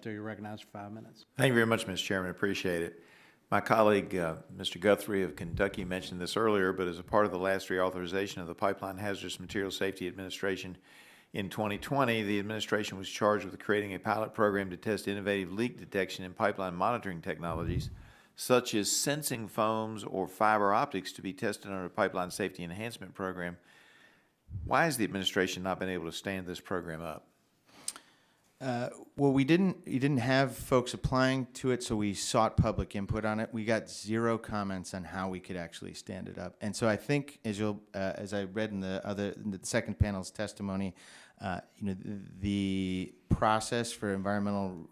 So you're recognized for 5 minutes. Thank you very much, Mr. Chairman. Appreciate it. My colleague, Mr. Guthrie of Kentucky, mentioned this earlier, but as a part of the last reauthorization of the Pipeline Hazardous Materials Safety Administration in 2020, the administration was charged with creating a pilot program to test innovative leak detection and pipeline monitoring technologies, such as sensing foams or fiber optics, to be tested under a Pipeline Safety Enhancement Program. Why has the administration not been able to stand this program up? Well, you didn't have folks applying to it, so we sought public input on it. We got 0 comments on how we could actually stand it up. And so I think, as I read in the second panel's testimony, the process for environmental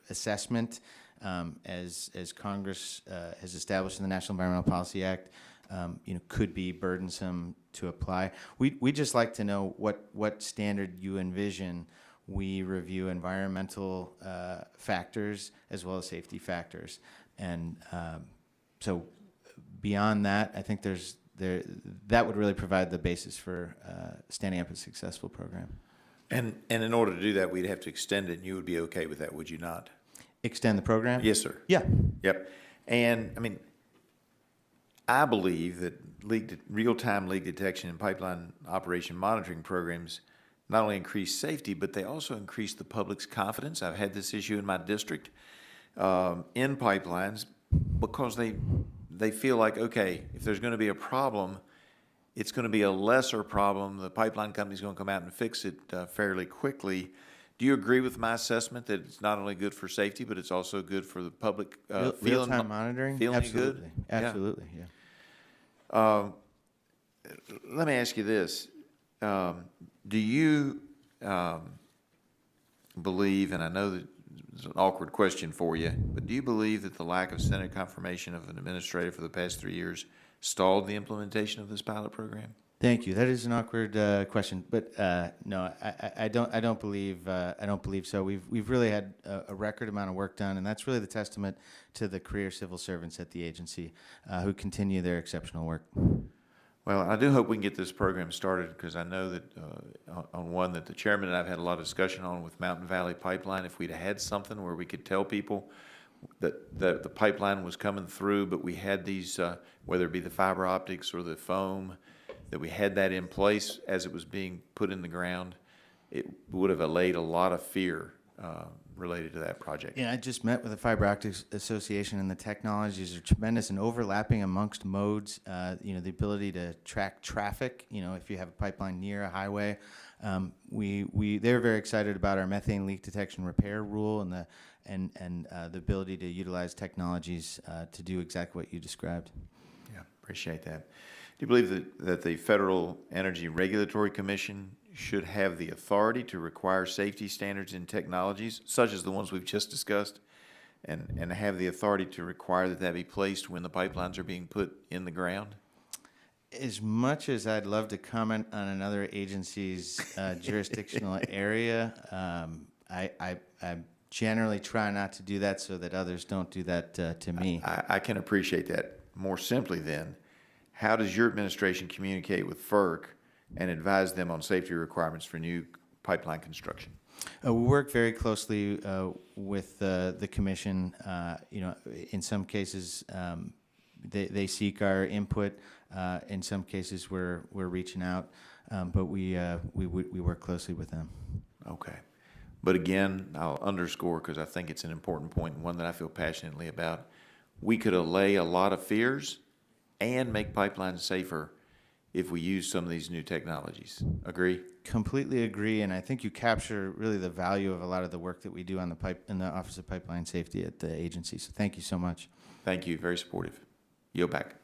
assessment, as Congress has established in the National Environmental Policy Act, could be burdensome to apply. We'd just like to know what standard you envision we review environmental factors as well as safety factors. And so beyond that, I think that would really provide the basis for standing up a successful program. And in order to do that, we'd have to extend it, and you would be okay with that, would you not? Extend the program? Yes, sir. Yeah. Yep. And, I mean, I believe that real-time leak detection and pipeline operation monitoring programs not only increase safety, but they also increase the public's confidence. I've had this issue in my district in pipelines because they feel like, okay, if there's going to be a problem, it's going to be a lesser problem. The pipeline company's going to come out and fix it fairly quickly. Do you agree with my assessment that it's not only good for safety, but it's also good for the public real-time monitoring? Feeling Absolutely. good? Absolutely, yeah. Let me ask you this. Do you believe, and I know that it's an awkward question for you, but do you believe that the lack of Senate confirmation of an administrator for the past 3 years stalled the implementation of this pilot program? Thank you. That is an awkward question, but no, I don't believe so. We've really had a record amount of work done, and that's really the testament to the career civil servants at the agency who continue their exceptional work. Well, I do hope we can get this program started, because I know that on one that the chairman and I've had a lot of discussion on with Mountain Valley Pipeline, if we'd had something where we could tell people that the pipeline was coming through, but we had these, whether it be the fiber optics or the foam, that we had that in place as it was being put in the ground, it would have allayed a lot of fear related to that project. Yeah, I just met with the Fiber Optics Association, and the technologies are tremendous and overlapping amongst modes. The ability to track traffic. If you have a pipeline near a highway, they're very excited about our methane leak detection repair rule and the ability to utilize technologies to do exactly what you described. Yeah, appreciate that. Do you believe that the Federal Energy Regulatory Commission should have the authority to require safety standards in technologies, such as the ones we've just discussed, and have the authority to require that be placed when the pipelines are being put in the ground? As much as I'd love to comment on another agency's jurisdictional area, I generally try not to do that so that others don't do that to me. I can appreciate that. More simply then, how does your administration communicate with FERC and advise them on safety requirements for new pipeline construction? We work very closely with the commission. In some cases, they seek our input. In some cases, we're reaching out, but we work closely with them. Okay. But again, I'll underscore, because I think it's an important point and one that I feel passionately about. We could allay a lot of fears and make pipelines safer if we use some of these new technologies. Agree? Completely agree, and I think you capture really the value of a lot of the work that we do on in the Office of Pipeline Safety at the agency. So thank you so much. Thank you. Very supportive. Yield back.